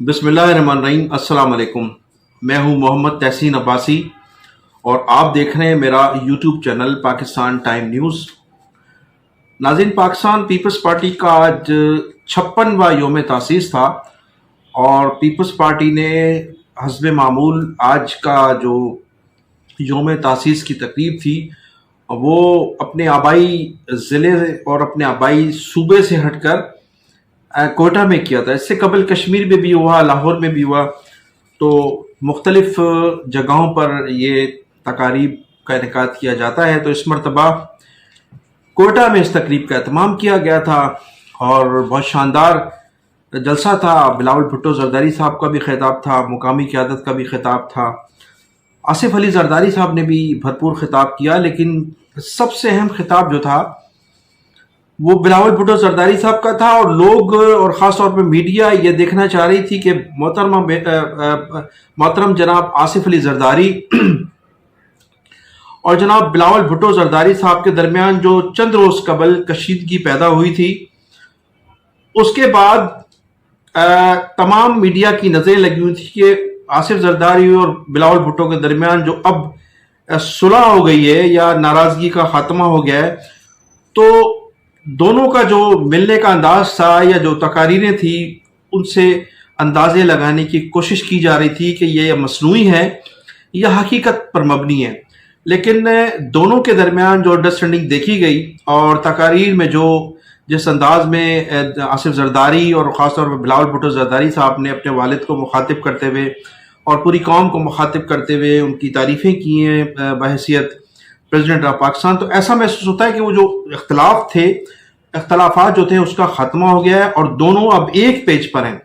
بسم اللہ الرحمن الرحیم۔ السلام علیکم، میں ہوں محمد تحسین عباسی اور آپ دیکھ رہے ہیں میرا YouTube channel Pakistan time news. ناظرین، پاکستان پیپلز پارٹی کا آج 56واں یوم تاسیس تھا اور پیپلز پارٹی نے حسب معمول آج کا جو یوم تاسیس کی تقریب تھی وہ اپنے آبائی ضلع اور اپنے آبائی صوبے سے ہٹ کر کوئٹہ میں کیا تھا۔ اس سے قبل کشمیر میں بھی ہوا، لاہور میں بھی ہوا، تو مختلف جگہوں پر یہ تقاریب کا انعقاد کیا جاتا ہے۔ تو اس مرتبہ کوئٹہ میں اس تقریب کا اہتمام کیا گیا تھا اور بہت شاندار جلسہ تھا۔ بلاول بھٹو زرداری صاحب کا بھی خطاب تھا، مقامی قیادت کا بھی خطاب تھا، آصف علی زرداری صاحب نے بھی بھرپور خطاب کیا، لیکن سب سے اہم خطاب جو تھا وہ بلاول بھٹو زرداری صاحب کا تھا۔ اور لوگ اور خاص طور پہ میڈیا یہ دیکھنا چاہ رہی تھی کہ محترم جناب آصف علی زرداری اور جناب بلاول بھٹو زرداری صاحب کے درمیان جو چند روز قبل کشیدگی پیدا ہوئی تھی، اس کے بعد تمام میڈیا کی نظریں لگی ہوئی تھی کہ آصف زرداری اور بلاول بھٹو کے درمیان جو اب صلح ہو گئی ہے یا ناراضگی کا خاتمہ ہو گیا ہے، تو دونوں کا جو ملنے کا انداز تھا یا جو تقاریریں تھی ان سے اندازے لگانے کی کوشش کی جا رہی تھی کہ یہ مصنوعی ہے یا حقیقت پر مبنی ہے۔ لیکن دونوں کے درمیان جو انڈرسٹینڈنگ دیکھی گئی اور تقاریر میں جس انداز میں آصف زرداری اور خاص طور پر بلاول بھٹو زرداری صاحب نے اپنے والد کو مخاطب کرتے ہوئے اور پوری قوم کو مخاطب کرتے ہوئے ان کی تعریفیں کی ہیں بحیثیت پریزیڈنٹ آف پاکستان، تو ایسا محسوس ہوتا ہے کہ وہ جو اختلافات جو تھے اس کا خاتمہ ہو گیا ہے اور دونوں اب ایک پیج پر ہیں۔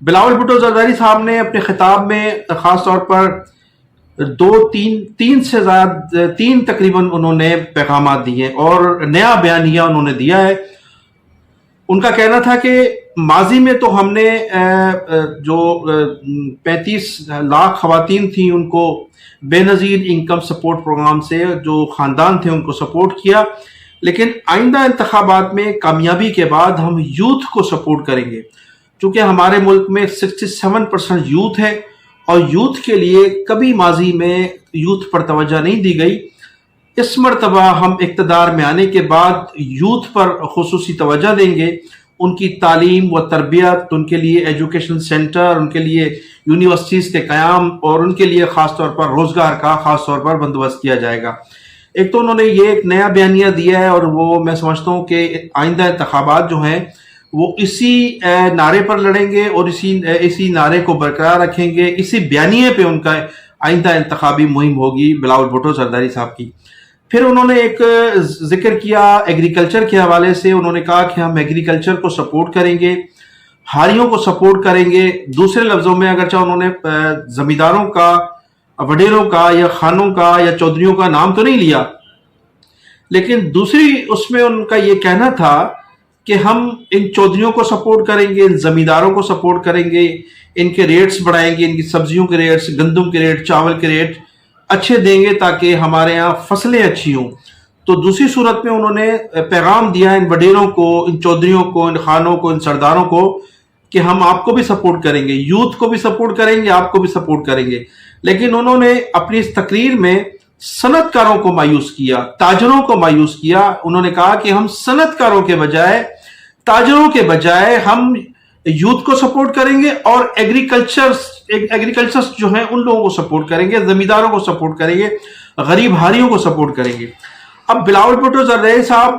بلاول بھٹو زرداری صاحب نے اپنے خطاب میں خاص طور پر تین تقریباً انہوں نے پیغامات دیے اور نیا بیانیہ انہوں نے دیا ہے۔ ان کا کہنا تھا کہ ماضی میں تو ہم نے جو 35 لاکھ خواتین تھیں ان کو بے نظیر انکم سپورٹ پروگرام سے جو خاندان تھے ان کو سپورٹ کیا، لیکن آئندہ انتخابات میں کامیابی کے بعد ہم یوتھ کو سپورٹ کریں گے، چونکہ ہمارے ملک میں 67% یوتھ ہے اور یوتھ کے لیے کبھی ماضی میں یوتھ پر توجہ نہیں دی گئی۔ اس مرتبہ ہم اقتدار میں آنے کے بعد یوتھ پر خصوصی توجہ دیں گے، ان کی تعلیم و تربیت، ان کے لیے ایجوکیشن سینٹر، ان کے لیے یونیورسٹیز کے قیام اور ان کے لیے خاص طور پر روزگار کا خاص طور پر بندوبست کیا جائے گا۔ ایک تو انہوں نے یہ ایک نیا بیانیہ دیا ہے اور وہ میں سمجھتا ہوں کہ آئندہ انتخابات جو ہیں وہ اسی نعرے پر لڑیں گے اور اسی نعرے کو برقرار رکھیں گے، اسی بیانیے پہ ان کا آئندہ انتخابی مہم ہوگی بلاول بھٹو زرداری صاحب کی۔ پھر انہوں نے ایک ذکر کیا ایگریکلچر کے حوالے سے، انہوں نے کہا کہ ہم ایگریکلچر کو سپورٹ کریں گے، ہاریوں کو سپورٹ کریں گے۔ دوسرے لفظوں میں اگرچہ انہوں نے زمینداروں کا، وڈیروں کا یا خانوں کا یا چودھریوں کا نام تو نہیں لیا، لیکن دوسری اس میں ان کا یہ کہنا تھا کہ ہم ان چودھریوں کو سپورٹ کریں گے، ان زمینداروں کو سپورٹ کریں گے، ان کے ریٹس بڑھائیں گے، ان کی سبزیوں کے ریٹس، گندم کے ریٹ، چاول کے ریٹ اچھے دیں گے تاکہ ہمارے ہاں فصلیں اچھی ہوں۔ تو دوسری صورت میں انہوں نے پیغام دیا ان وڈیروں کو، ان چودھریوں کو، ان خانوں کو، ان سرداروں کو کہ ہم آپ کو بھی سپورٹ کریں گے، یوتھ کو بھی سپورٹ کریں گے، آپ کو بھی سپورٹ کریں گے۔ لیکن انہوں نے اپنی اس تقریر میں صنعت کاروں کو مایوس کیا، تاجروں کو مایوس کیا۔ انہوں نے کہا کہ ہم صنعت کاروں کے بجائے، تاجروں کے بجائے ہم یوتھ کو سپورٹ کریں گے اور ایگریکلچرز جو ہیں ان لوگوں کو سپورٹ کریں گے، زمینداروں کو سپورٹ کریں گے، غریب ہاریوں کو سپورٹ کریں گے۔ اب بلاول بھٹو زرداری صاحب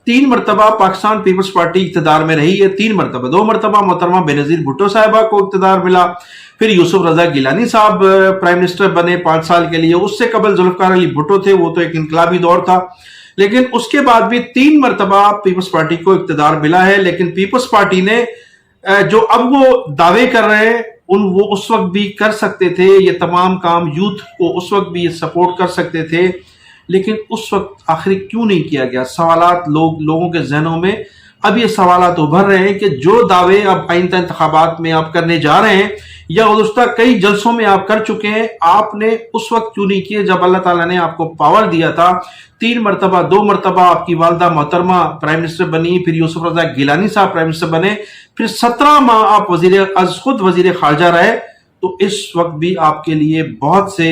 3 مرتبہ پاکستان پیپلز پارٹی اقتدار میں رہی ہے، 3 مرتبہ، 2 مرتبہ محترمہ بینظیر بھٹو صاحبہ کو اقتدار ملا، پھر یوسف رضا گیلانی صاحب پرائم منسٹر بنے 5 سال کے لیے، اس سے قبل ذوالفقار علی بھٹو تھے، وہ تو ایک انقلابی دور تھا، لیکن اس کے بعد بھی 3 مرتبہ پیپلز پارٹی کو اقتدار ملا ہے۔ لیکن پیپلز پارٹی نے جو اب وہ دعوے کر رہے ہیں وہ اس وقت بھی کر سکتے تھے، یہ تمام کام یوتھ کو اس وقت بھی یہ سپورٹ کر سکتے تھے، لیکن اس وقت آخر کیوں نہیں کیا گیا؟ سوالات لوگوں کے ذہنوں میں اب یہ سوالات ابھر رہے ہیں کہ جو دعوے اب آئندہ انتخابات میں آپ کرنے جا رہے ہیں یا گزشتہ کئی جلسوں میں آپ کر چکے ہیں، آپ نے اس وقت کیوں نہیں کیے جب اللہ تعالیٰ نے آپ کو پاور دیا تھا؟ 3 مرتبہ 2 مرتبہ آپ کی والدہ محترمہ پرائم منسٹر بنی، پھر یوسف رضا گیلانی صاحب پرائم منسٹر بنے، پھر 17 ماہ آپ خود وزیر خارجہ رہے، تو اس وقت بھی آپ کے لیے بہت سے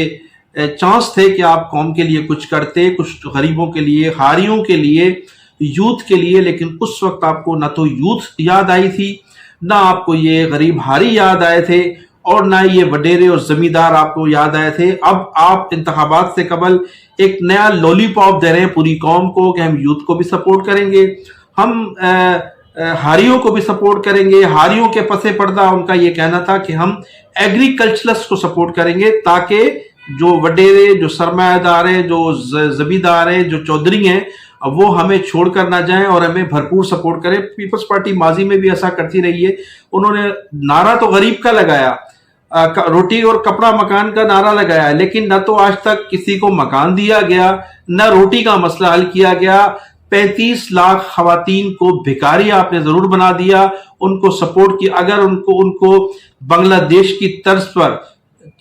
چانس تھے کہ آپ قوم کے لیے کچھ کرتے، کچھ غریبوں کے لیے، ہاریوں کے لیے، یوتھ کے لیے، لیکن اس وقت آپ کو نہ تو یوتھ یاد آئی تھی، نہ آپ کو یہ غریب ہاری یاد آئے تھے، اور نہ یہ وڈیرے اور زمیندار آپ کو یاد آئے تھے۔ اب آپ انتخابات سے قبل ایک نیا لولی پاپ دے رہے ہیں پوری قوم کو کہ ہم یوتھ کو بھی سپورٹ کریں گے، ہم ہاریوں کو بھی سپورٹ کریں گے۔ ہاریوں کے پس پردہ ان کا یہ کہنا تھا کہ ہم ایگریکلچرسٹ کو سپورٹ کریں گے تاکہ جو وڈیرے، جو سرمایہ دار ہیں، جو زمیندار ہیں، جو چودھری ہیں، وہ ہمیں چھوڑ کر نہ جائیں اور ہمیں بھرپور سپورٹ کریں۔ پیپلز پارٹی ماضی میں بھی ایسا کرتی رہی ہے، انہوں نے نعرہ تو غریب کا لگایا، روٹی اور کپڑا مکان کا نعرہ لگایا، لیکن نہ تو آج تک کسی کو مکان دیا گیا، نہ روٹی کا مسئلہ حل کیا گیا۔ 35 لاکھ خواتین کو بھکاری آپ نے ضرور بنا دیا، ان کو سپورٹ کیا۔ اگر ان کو بنگلہ دیش کی طرز پر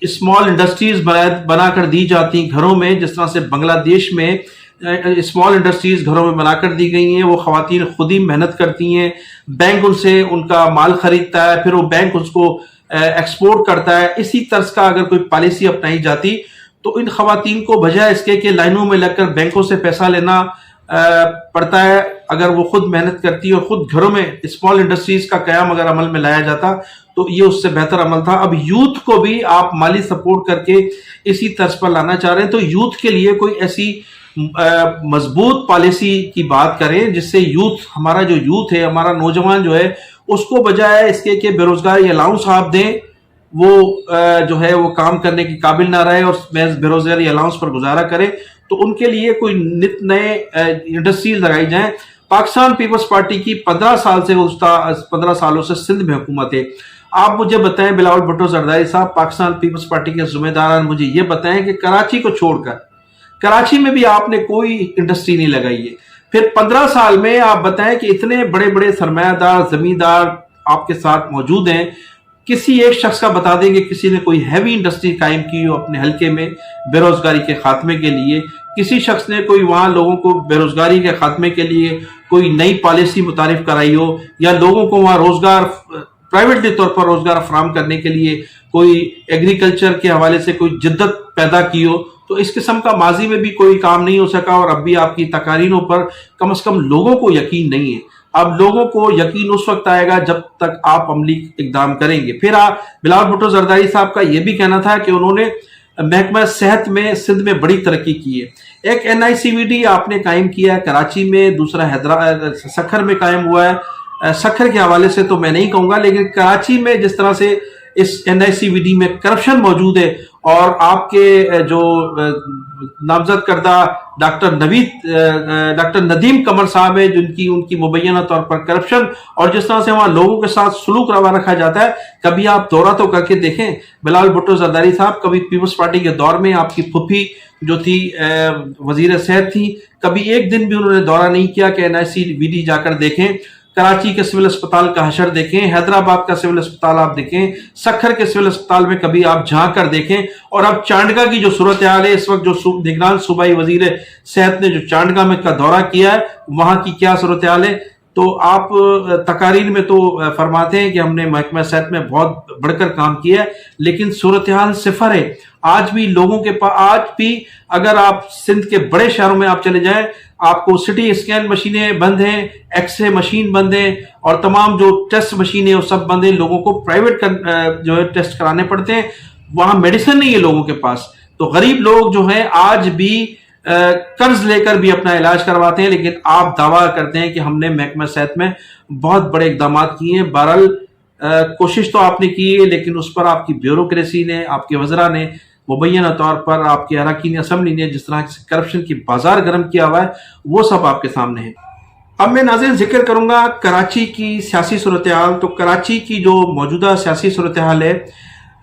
اسمال انڈسٹریز بنا کر دی جاتی گھروں میں، جس طرح سے بنگلہ دیش میں اسمال انڈسٹریز گھروں میں بنا کر دی گئی ہیں، وہ خواتین خود ہی محنت کرتی ہیں، بینک ان سے ان کا مال خریدتا ہے، پھر وہ بینک اس کو ایکسپورٹ کرتا ہے۔ اسی طرز کا اگر کوئی پالیسی اپنائی جاتی تو ان خواتین کو بجائے اس کے کہ لائنوں میں لگ کر بینکوں سے پیسہ لینا پڑتا ہے، اگر وہ خود محنت کرتی اور خود گھروں میں اسمال انڈسٹریز کا قیام اگر عمل میں لایا جاتا تو یہ اس سے بہتر عمل تھا۔ اب یوتھ کو بھی آپ مالی سپورٹ کر کے اسی طرز پر لانا چاہ رہے ہیں، تو یوتھ کے لیے کوئی ایسی مضبوط پالیسی کی بات کریں جس سے یوتھ، ہمارا جو یوتھ ہے، ہمارا نوجوان جو ہے، اس کو بجائے اس کے کہ بے روزگاری الاؤنس آپ دیں، وہ جو ہے وہ کام کرنے کی قابل نہ رہے اور محض بے روزگاری الاؤنس پر گزارا کرے، تو ان کے لیے کوئی نت نئے انڈسٹریز لگائی جائیں۔ پاکستان پیپلز پارٹی کی 15 سال سے 15 سالوں سے سندھ میں حکومت ہے۔ آپ مجھے بتائیں بلاول بھٹو زرداری صاحب، پاکستان پیپلز پارٹی کے ذمہ داران مجھے یہ بتائیں کہ کراچی کو چھوڑ کر کراچی میں بھی آپ نے کوئی انڈسٹری نہیں لگائی ہے۔ پھر 15 سال میں آپ بتائیں کہ اتنے بڑے بڑے سرمایہ دار، زمیندار آپ کے ساتھ موجود ہیں، کسی ایک شخص کا بتا دیں کہ کسی نے کوئی ہیوی انڈسٹری قائم کی ہو اپنے حلقے میں بے روزگاری کے خاتمے کے لیے، کسی شخص نے کوئی وہاں لوگوں کو بے روزگاری کے خاتمے کے لیے کوئی نئی پالیسی متعارف کرائی ہو، یا لوگوں کو وہاں روزگار پرائیویٹلی طور پر روزگار فراہم کرنے کے لیے کوئی ایگریکلچر کے حوالے سے کوئی جدت پیدا کی ہو، تو اس قسم کا ماضی میں بھی کوئی کام نہیں ہو سکا، اور اب بھی آپ کی تقارینوں پر کم از کم لوگوں کو یقین نہیں ہے۔ اب لوگوں کو یقین اس وقت آئے گا جب تک آپ عملی اقدام کریں گے۔ پھر بلاول بھٹو زرداری صاحب کا یہ بھی کہنا تھا کہ انہوں نے محکمہ صحت میں سندھ میں بڑی ترقی کی ہے۔ ایک NICVD آپ نے قائم کیا ہے کراچی میں، دوسرا سکھر میں قائم ہوا ہے۔ سکھر کے حوالے سے تو میں نہیں کہوں گا، لیکن کراچی میں جس طرح سے اس NICVD میں کرپشن موجود ہے، اور آپ کے جو نامزد کردہ ڈاکٹر ندیم قمر صاحب ہیں، جن کی ان کی مبینہ طور پر کرپشن اور جس طرح سے وہاں لوگوں کے ساتھ سلوک روا رکھا جاتا ہے، کبھی آپ دورہ تو کر کے دیکھیں۔ بلاول بھٹو زرداری صاحب، کبھی پیپلز پارٹی کے دور میں آپ کی پھپھی جو تھی وزیر صحت تھی، کبھی ایک دن بھی انہوں نے دورہ نہیں کیا کہ NICVD جا کر دیکھیں۔ کراچی کے سول اسپتال کا حشر دیکھیں، حیدرآباد کا سول اسپتال آپ دیکھیں، سکھر کے سول اسپتال میں کبھی آپ جھانک کر دیکھیں، اور اب چانڈگا کی جو صورتحال ہے اس وقت، جو نگران صوبائی وزیر صحت نے جو چانڈگا میں کا دورہ کیا ہے، وہاں کی کیا صورتحال ہے، تو آپ تقاریر میں تو فرماتے ہیں کہ ہم نے محکمہ صحت میں بہت بڑھ کر کام کیا ہے، لیکن صورتحال صفر ہے۔ آج بھی لوگوں کے پاس، آج بھی اگر آپ سندھ کے بڑے شہروں میں آپ چلے جائیں، آپ کو سٹی اسکین مشینیں بند ہیں، ایکس رے مشین بند ہیں، اور تمام جو ٹیسٹ مشینیں وہ سب بند ہیں، لوگوں کو پرائیویٹ جو ہے ٹیسٹ کرانے پڑتے ہیں، وہاں میڈیسن نہیں ہے لوگوں کے پاس۔ تو غریب لوگ جو ہیں آج بھی قرض لے کر بھی اپنا علاج کرواتے ہیں، لیکن آپ دعویٰ کرتے ہیں کہ ہم نے محکمہ صحت میں بہت بڑے اقدامات کیے ہیں۔ بہرحال کوشش تو آپ نے کی ہے، لیکن اس پر آپ کی بیوروکریسی نے، آپ کے وزراء نے مبینہ طور پر، آپ کے اراکین اسمبلی نے جس طرح سے کرپشن کی بازار گرم کیا ہوا ہے، وہ سب آپ کے سامنے ہے۔ اب میں ناظرین ذکر کروں گا کراچی کی سیاسی صورتحال۔ تو کراچی کی جو موجودہ سیاسی صورتحال ہے،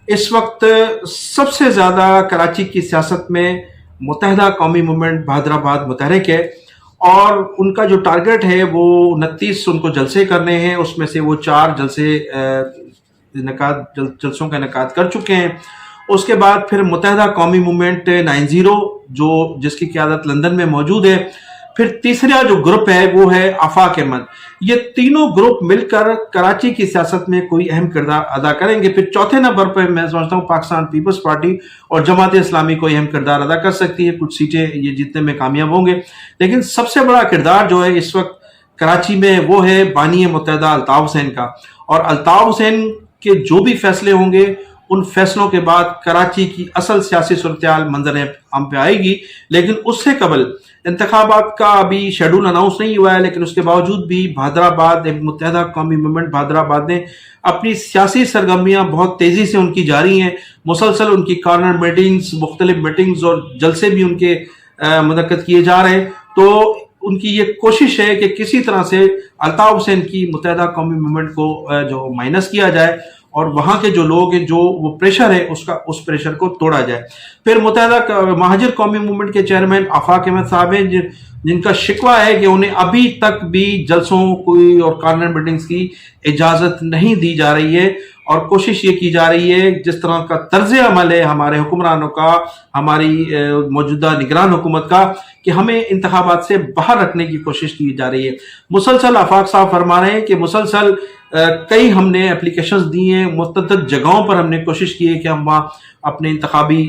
اس وقت سب سے زیادہ کراچی کی سیاست میں متحدہ قومی موومنٹ بہادر آباد متحرک ہے، اور ان کا جو ٹارگٹ ہے وہ 29 ان کو جلسے کرنے ہیں، اس میں سے وہ 4 جلسوں کا انعقاد کر چکے ہیں۔ اس کے بعد پھر متحدہ قومی موومنٹ 90 جس کی قیادت لندن میں موجود ہے۔ پھر تیسرا جو گروپ ہے وہ ہے آفاق احمد۔ یہ تینوں گروپ مل کر کراچی کی سیاست میں کوئی اہم کردار ادا کریں گے۔ پھر چوتھے نمبر پہ میں سمجھتا ہوں پاکستان پیپلز پارٹی اور جماعت اسلامی کوئی اہم کردار ادا کر سکتی ہے، کچھ سیٹیں یہ جیتنے میں کامیاب ہوں گے۔ لیکن سب سے بڑا کردار جو ہے اس وقت کراچی میں وہ ہے بانی متحدہ الطاف حسین کا، اور الطاف حسین کے جو بھی فیصلے ہوں گے ان فیصلوں کے بعد کراچی کی اصل سیاسی صورتحال منظر عام پہ آئے گی۔ لیکن اس سے قبل انتخابات کا ابھی شیڈول اناؤنس نہیں ہوا ہے، لیکن اس کے باوجود بھی بہادرآباد ایک متحدہ قومی موومنٹ بہادرآباد نے اپنی سیاسی سرگرمیاں بہت تیزی سے ان کی جاری ہیں۔ مسلسل ان کی کارنر میٹنگز، مختلف میٹنگز اور جلسے بھی ان کے منعقد کیے جا رہے ہیں۔ تو ان کی یہ کوشش ہے کہ کسی طرح سے الطاف حسین کی متحدہ قومی موومنٹ کو جو مائنس کیا جائے اور وہاں کے جو لوگ ہیں جو وہ پریشر ہے اس پریشر کو توڑا جائے۔ پھر متحدہ مہاجر قومی موومنٹ کے چیئرمین آفاق احمد صاحب ہیں، جن کا شکوہ ہے کہ انہیں ابھی تک بھی جلسوں کوئی اور کارنر میٹنگز کی اجازت نہیں دی جا رہی ہے، اور کوشش یہ کی جا رہی ہے جس طرح کا طرز عمل ہے ہمارے حکمرانوں کا، ہماری موجودہ نگران حکومت کا، کہ ہمیں انتخابات سے باہر رکھنے کی کوشش کی جا رہی ہے۔ مسلسل آفاق صاحب فرما رہے ہیں کہ مسلسل کئی ہم نے اپلیکیشنز دی ہیں، متعدد جگہوں پر ہم نے کوشش کی ہے کہ ہم وہاں اپنے انتخابی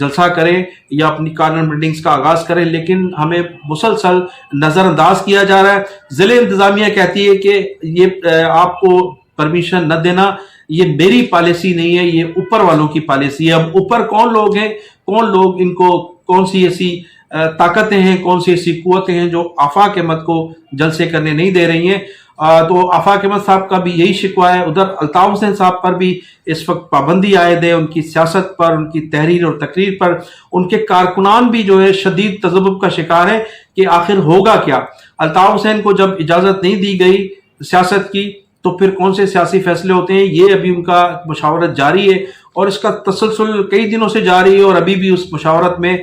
جلسہ کریں یا اپنی کارنر میٹنگز کا آغاز کریں، لیکن ہمیں مسلسل نظر انداز کیا جا رہا ہے۔ ضلع انتظامیہ کہتی ہے کہ یہ آپ کو پرمیشن نہ دینا یہ میری پالیسی نہیں ہے، یہ اوپر والوں کی پالیسی ہے۔ اب اوپر کون لوگ ہیں، کون لوگ ان کو کون سی ایسی طاقتیں ہیں، کون سی ایسی قوتیں ہیں جو آفاق احمد کو جلسے کرنے نہیں دے رہی ہیں۔ تو آفاق احمد صاحب کا بھی یہی شکوہ ہے۔ ادھر الطاف حسین صاحب پر بھی اس وقت پابندی عائد ہے، ان کی سیاست پر، ان کی تحریر اور تقریر پر۔ ان کے کارکنان بھی جو ہے شدید تذبذب کا شکار ہے کہ آخر ہوگا کیا۔ الطاف حسین کو جب اجازت نہیں دی گئی سیاست کی تو پھر کون سے سیاسی فیصلے ہوتے ہیں، یہ ابھی ان کا مشاورت جاری ہے، اور اس کا تسلسل کئی دنوں سے جاری ہے، اور ابھی بھی اس مشاورت میں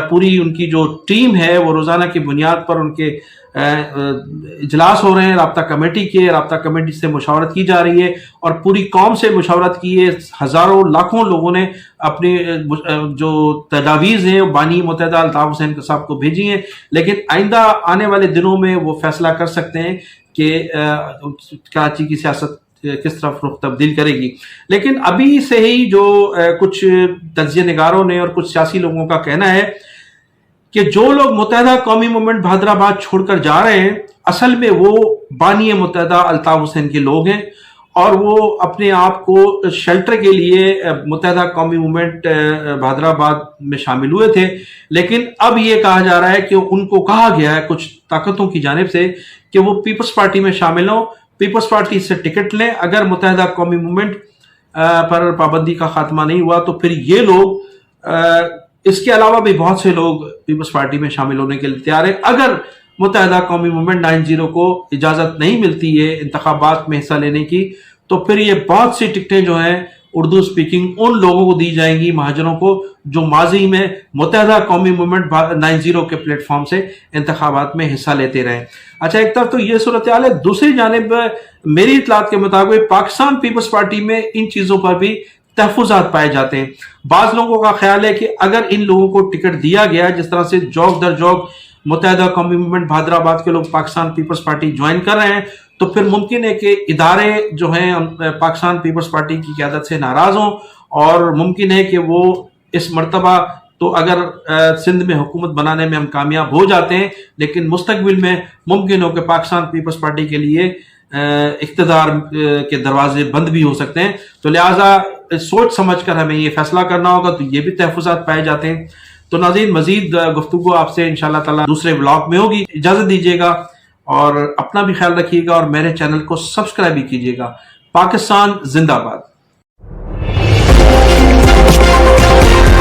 پوری ان کی جو ٹیم ہے وہ روزانہ کی بنیاد پر ان کے اجلاس ہو رہے ہیں رابطہ کمیٹی کے، رابطہ کمیٹی سے مشاورت کی جا رہی ہے، اور پوری قوم سے مشاورت کی ہے۔ ہزاروں لاکھوں لوگوں نے اپنی جو تجاویز ہیں بانی متحدہ الطاف حسین صاحب کو بھیجی ہیں، لیکن آئندہ آنے والے دنوں میں وہ فیصلہ کر سکتے ہیں کہ کراچی کی سیاست کس طرف رخ تبدیل کرے گی۔ لیکن ابھی سے ہی جو کچھ تجزیہ نگاروں نے اور کچھ سیاسی لوگوں کا کہنا ہے کہ جو لوگ متحدہ قومی موومنٹ بہادرآباد چھوڑ کر جا رہے ہیں اصل میں وہ بانی متحدہ الطاف حسین کے لوگ ہیں، اور وہ اپنے آپ کو شیلٹر کے لیے متحدہ قومی موومنٹ بہادرآباد میں شامل ہوئے تھے۔ لیکن اب یہ کہا جا رہا ہے کہ ان کو کہا گیا ہے کچھ طاقتوں کی جانب سے کہ وہ پیپلز پارٹی میں شامل ہوں، پیپلز پارٹی سے ٹکٹ لیں۔ اگر متحدہ قومی موومنٹ پر پابندی کا خاتمہ نہیں ہوا تو پھر یہ لوگ، اس کے علاوہ بھی بہت سے لوگ پیپلز پارٹی میں شامل ہونے کے لیے تیار ہیں۔ اگر متحدہ قومی موومنٹ 90 کو اجازت نہیں ملتی ہے انتخابات میں حصہ لینے کی تو پھر یہ بہت سی ٹکٹیں جو ہیں اردو سپیکنگ ان لوگوں کو دی جائیں گی، مہاجروں کو، جو ماضی میں متحدہ قومی موومنٹ 90 کے پلیٹ فارم سے انتخابات میں حصہ لیتے رہے۔ اچھا، ایک طرف تو یہ صورتحال ہے، دوسری جانب میری اطلاعات کے مطابق پاکستان پیپلز پارٹی میں ان چیزوں پر بھی تحفظات پائے جاتے ہیں۔ بعض لوگوں کا خیال ہے کہ اگر ان لوگوں کو ٹکٹ دیا گیا، جس طرح سے جوک در جوک متحدہ قومی موومنٹ بہادرآباد کے لوگ پاکستان پیپلز پارٹی جوائن کر رہے ہیں، تو پھر ممکن ہے کہ ادارے جو ہیں پاکستان پیپلز پارٹی کی قیادت سے ناراض ہوں، اور ممکن ہے کہ وہ اس مرتبہ تو اگر سندھ میں حکومت بنانے میں ہم کامیاب ہو جاتے ہیں، لیکن مستقبل میں ممکن ہو کہ پاکستان پیپلز پارٹی کے لیے اقتدار کے دروازے بند بھی ہو سکتے ہیں۔ تو لہٰذا سوچ سمجھ کر ہمیں یہ فیصلہ کرنا ہوگا، تو یہ بھی تحفظات پائے جاتے ہیں۔ تو ناظرین، مزید گفتگو آپ سے انشاءاللہ تعالی دوسرے بلاگ میں ہوگی۔ اجازت دیجیے گا اور اپنا بھی خیال رکھیے گا، اور میرے چینل کو سبسکرائب بھی کیجیے گا۔ پاکستان زندہ باد۔